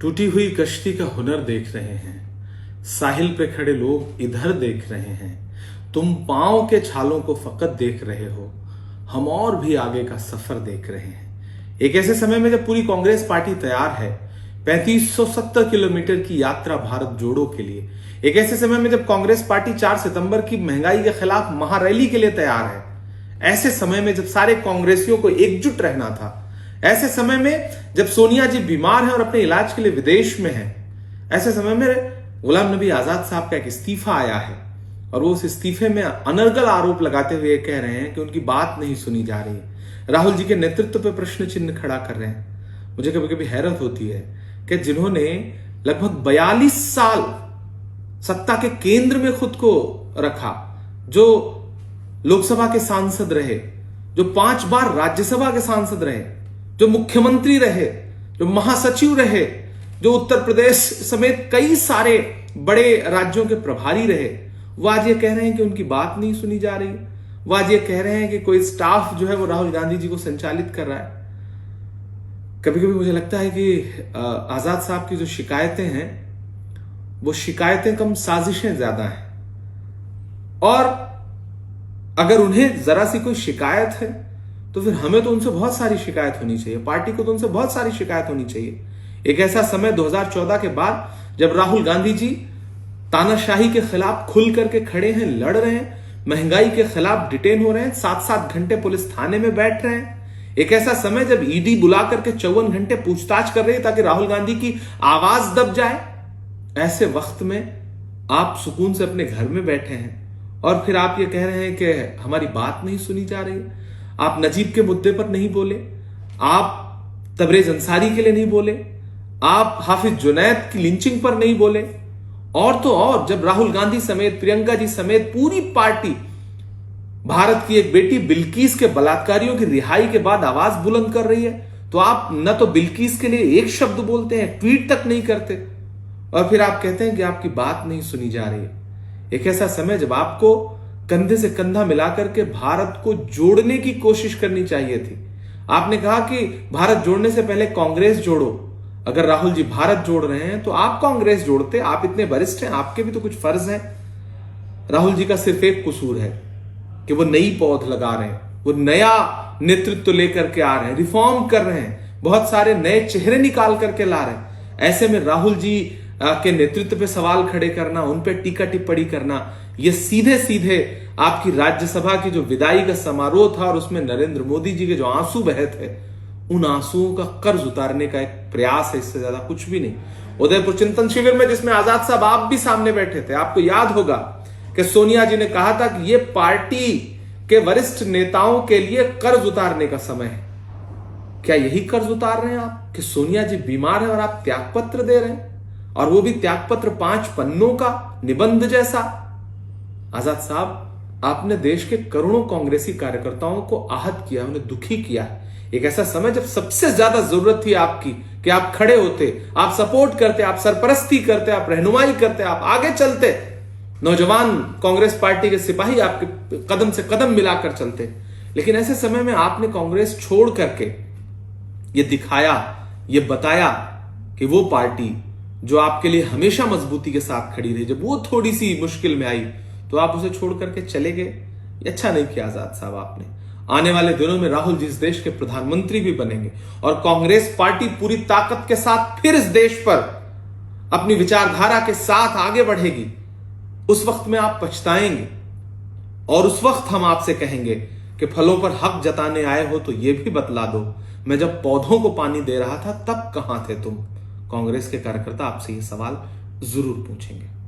टूटी हुई कश्ती का हुनर देख रहे हैं, साहिल पे खड़े लोग इधर देख रहे हैं। तुम पांव के छालों को फकत देख रहे हो, हम और भी आगे का सफर देख रहे हैं। एक ऐसे समय में जब पूरी कांग्रेस पार्टी तैयार है 3570 किलोमीटर की यात्रा भारत जोड़ो के लिए, एक ऐसे समय में जब कांग्रेस पार्टी 4 सितंबर की महंगाई के खिलाफ महारैली के लिए तैयार है, ऐसे समय में जब सारे कांग्रेसियों को एकजुट रहना था, ऐसे समय में जब सोनिया जी बीमार हैं और अपने इलाज के लिए विदेश में हैं, ऐसे समय में गुलाम नबी आजाद साहब का एक इस्तीफा आया है और वो उस इस्तीफे में अनर्गल आरोप लगाते हुए कह रहे हैं कि उनकी बात नहीं सुनी जा रही है। राहुल जी के नेतृत्व पे प्रश्न चिन्ह खड़ा कर रहे हैं। मुझे कभी कभी हैरत होती है कि जिन्होंने लगभग 42 साल सत्ता के केंद्र में खुद को रखा, जो लोकसभा के सांसद रहे, जो 5 बार राज्यसभा के सांसद रहे, जो मुख्यमंत्री रहे, जो महासचिव रहे, जो उत्तर प्रदेश समेत कई सारे बड़े राज्यों के प्रभारी रहे, वो आज ये कह रहे हैं कि उनकी बात नहीं सुनी जा रही। वो आज ये कह रहे हैं कि कोई स्टाफ जो है वो राहुल गांधी जी को संचालित कर रहा है। कभी कभी मुझे लगता है कि आजाद साहब की जो शिकायतें हैं वो शिकायतें कम, साजिशें ज्यादा हैं। और अगर उन्हें जरा सी कोई शिकायत है तो फिर हमें तो उनसे बहुत सारी शिकायत होनी चाहिए, पार्टी को तो उनसे बहुत सारी शिकायत होनी चाहिए। एक ऐसा समय 2014 के बाद जब राहुल गांधी जी तानाशाही के खिलाफ खुल करके खड़े हैं, लड़ रहे हैं, महंगाई के खिलाफ डिटेन हो रहे हैं, 7-7 घंटे पुलिस थाने में बैठ रहे हैं। एक ऐसा समय जब ईडी बुला करके 54 घंटे पूछताछ कर रही है ताकि राहुल गांधी की आवाज दब जाए। ऐसे वक्त में आप सुकून से अपने घर में बैठे हैं और फिर आप ये कह रहे हैं कि हमारी बात नहीं सुनी जा रही है। आप नजीब के मुद्दे पर नहीं बोले, आप तबरेज अंसारी के लिए नहीं बोले, आप हाफिज जुनैद की लिंचिंग पर नहीं बोले, और तो और जब राहुल गांधी समेत, प्रियंका जी समेत पूरी पार्टी भारत की एक बेटी बिल्किस के बलात्कारियों की रिहाई के बाद आवाज बुलंद कर रही है, तो आप न तो बिल्किस के लिए एक शब्द बोलते हैं, ट्वीट तक नहीं करते, और फिर आप कहते हैं कि आपकी बात नहीं सुनी जा रही है। एक ऐसा समय जब आपको कंधे से कंधा मिलाकर के भारत को जोड़ने की कोशिश करनी चाहिए थी। आपने कहा कि भारत जोड़ने से पहले कांग्रेस जोड़ो। अगर राहुल जी भारत जोड़ रहे हैं तो आप कांग्रेस जोड़ते। आप इतने वरिष्ठ हैं, आपके भी तो कुछ फर्ज हैं। राहुल जी का सिर्फ एक कसूर है कि वो नई पौध लगा रहे हैं, वो नया नेतृत्व लेकर के आ रहे हैं, रिफॉर्म कर रहे हैं, बहुत सारे नए चेहरे निकाल करके ला रहे हैं। ऐसे में राहुल जी के नेतृत्व पे सवाल खड़े करना, उन पे टीका टिप्पणी करना, ये सीधे सीधे आपकी राज्यसभा की जो विदाई का समारोह था और उसमें नरेंद्र मोदी जी के जो आंसू बहे थे, उन आंसुओं का कर्ज उतारने का एक प्रयास है, इससे ज्यादा कुछ भी नहीं। उदयपुर चिंतन शिविर में जिसमें आजाद साहब आप भी सामने बैठे थे, आपको याद होगा कि सोनिया जी ने कहा था कि यह पार्टी के वरिष्ठ नेताओं के लिए कर्ज उतारने का समय है। क्या यही कर्ज उतार रहे हैं आप कि सोनिया जी बीमार है और आप त्यागपत्र दे रहे हैं, और वो भी त्यागपत्र 5 पन्नों का निबंध जैसा। आजाद साहब, आपने देश के करोड़ों कांग्रेसी कार्यकर्ताओं को आहत किया, उन्हें दुखी किया। एक ऐसा समय जब सबसे ज्यादा जरूरत थी आपकी कि आप खड़े होते, आप सपोर्ट करते, आप सरपरस्ती करते, आप रहनुमाई करते, आप आगे चलते। नौजवान कांग्रेस पार्टी के सिपाही आपके कदम से कदम मिलाकर चलते। लेकिन ऐसे समय में आपने कांग्रेस छोड़ करके ये दिखाया, ये बताया कि वो पार्टी जो आपके लिए हमेशा मजबूती के साथ खड़ी रही, जब वो थोड़ी सी मुश्किल में आई तो आप उसे छोड़ करके चले गए। ये अच्छा नहीं किया आजाद साहब आपने। आने वाले दिनों में राहुल जी इस देश के प्रधानमंत्री भी बनेंगे और कांग्रेस पार्टी पूरी ताकत के साथ फिर इस देश पर अपनी विचारधारा के साथ आगे बढ़ेगी। उस वक्त में आप पछताएंगे और उस वक्त हम आपसे कहेंगे कि फलों पर हक जताने आए हो तो यह भी बतला दो, मैं जब पौधों को पानी दे रहा था तब कहां थे तुम। कांग्रेस के कार्यकर्ता आपसे यह सवाल जरूर पूछेंगे।